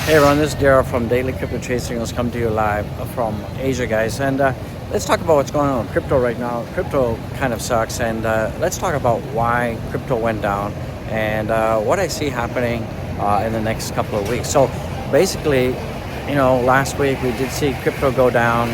Hey everyone, this is Daryl from Daily Crypto Trade Signals, come to you live from Asia, guys. And let's talk about what's going on in crypto right now. Crypto kind of sucks, and let's talk about why crypto went down and what I see happening in the next couple of weeks. So basically, you know, last week we did see crypto go down,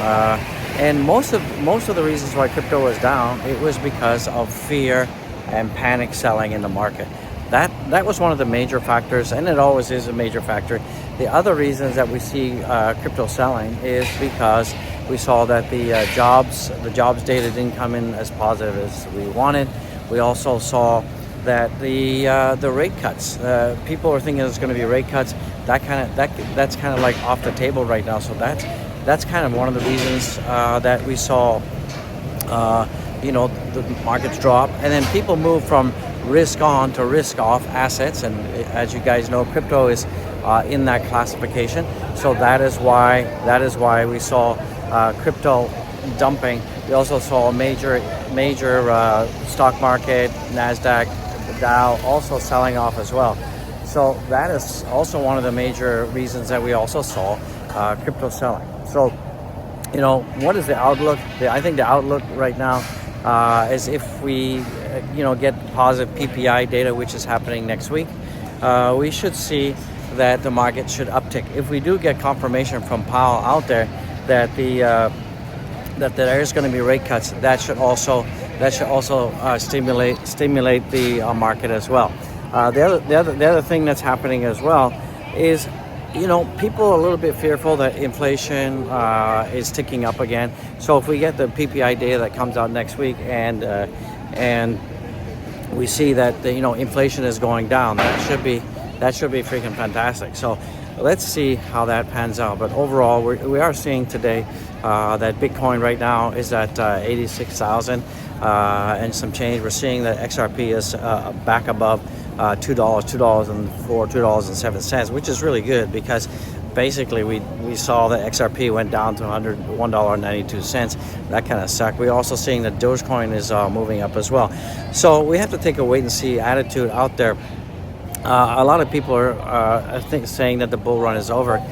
and most of the reasons why crypto was down, it was because of fear and panic selling in the market. That was one of the major factors, and it always is a major factor. The other reasons that we see crypto selling is because we saw that the jobs data didn't come in as positive as we wanted. We also saw that the rate cuts, people are thinking there's going to be rate cuts. That's kind of like off the table right now. So that's kind of one of the reasons that we saw you know, the markets drop, and then people move from risk on to risk off assets. And as you guys know, crypto is in that classification. So that is why we saw crypto dumping. We also saw a major stock market, NASDAQ, Dow also selling off as well. So that is also one of the major reasons that we also saw crypto selling. So, you know, what is the outlook? I think the outlook right now is if we, you know, get positive PPI data, which is happening next week, we should see that the market should uptick. If we do get confirmation from Powell out there that that there is going to be rate cuts, that should also stimulate the market as well. The other thing that's happening as well is, you know, people are a little bit fearful that inflation is ticking up again. So if we get the PPI data that comes out next week and we see that you know, inflation is going down, that should be freaking fantastic. So let's see how that pans out. But overall, we are seeing today that Bitcoin right now is at 86,000 and some change. We're seeing that XRP is back above $2.07, which is really good, because basically we saw that XRP went down to $1.92. That kind of sucked. We're also seeing that Dogecoin is moving up as well. So we have to take a wait and see attitude out there. A lot of people are I think saying that the bull run is over.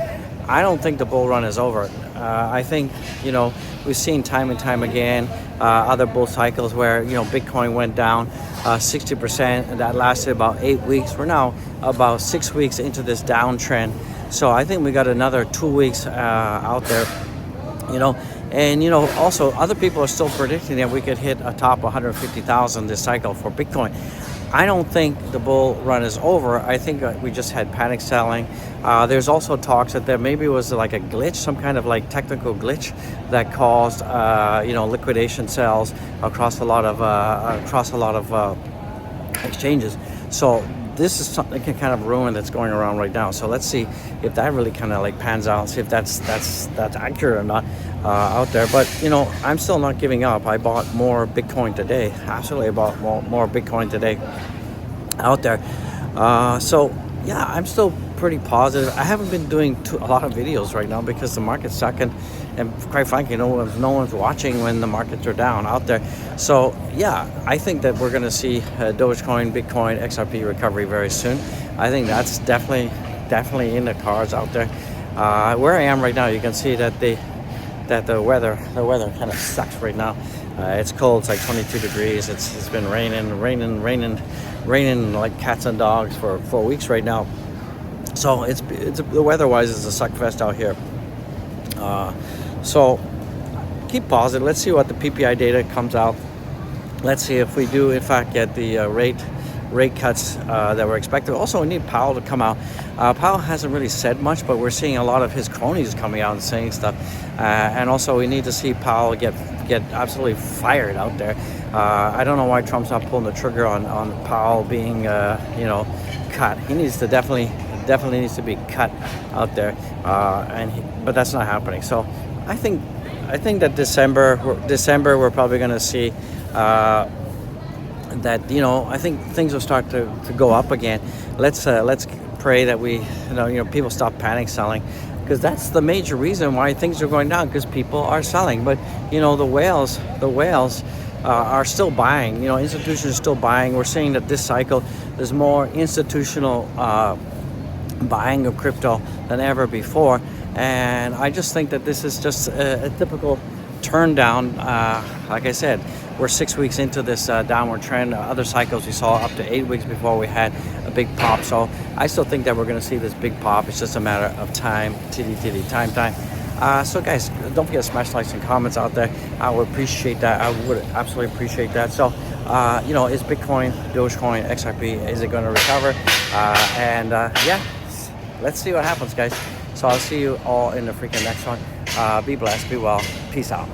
I don't think the bull run is over. I think, you know, we've seen time and time again other bull cycles where, you know, Bitcoin went down 60%, and that lasted about 8 weeks. We're now about 6 weeks into this downtrend. So I think we got another 2 weeks out there, you know. And, you know, also other people are still predicting that we could hit a top 150,000 this cycle for Bitcoin. I don't think the bull run is over. I think we just had panic selling. There's also talks that there maybe was like a glitch, some kind of like technical glitch that caused you know, liquidation sales across a lot of exchanges. So this is something kind of rumor that's going around right now. So let's see if that really kind of like pans out, see if that's accurate or not out there. But, you know, I'm still not giving up. I bought more Bitcoin today. Absolutely, I bought more Bitcoin today out there. So yeah, I'm still pretty positive. I haven't been doing a lot of videos right now because the market's stuck, and quite frankly, no one's watching when the markets are down out there. So yeah, I think that we're going to see Dogecoin, Bitcoin, XRP recovery very soon. I think that's definitely in the cards out there. Where I am right now, you can see that the weather kind of sucks right now. It's cold. It's like 22 degrees. It's been raining like cats and dogs for 4 weeks right now. So it's the weather-wise is a suck fest out here. So keep positive. Let's see what the PPI data comes out. Let's see if we do in fact get the rate cuts that were expected. Also, we need Powell to come out. Powell hasn't really said much, but we're seeing a lot of his cronies coming out and saying stuff. And also, we need to see Powell get absolutely fired out there. I don't know why Trump's not pulling the trigger on Powell being, you know, cut. He needs to definitely needs to be cut out there. But that's not happening. So I think that December we're probably going to see that, you know, I think things will start to go up again. Let's pray that you know people stop panic selling, because that's the major reason why things are going down, because people are selling. But, you know, the whales are still buying. You know, institutions are still buying. We're seeing that this cycle there's more institutional buying of crypto than ever before. And I just think that this is just a typical turn down. Like I said, we're 6 weeks into this downward trend. Other cycles we saw up to 8 weeks before we had a big pop. So I still think that we're going to see this big pop. It's just a matter of time. Time. So guys, don't forget to smash likes and comments out there. I would appreciate that. I would absolutely appreciate that. So you know, is Bitcoin, Dogecoin, XRP, is it going to recover? Yeah, let's see what happens, guys. So I'll see you all in the freaking next one. Be blessed, be well, peace out.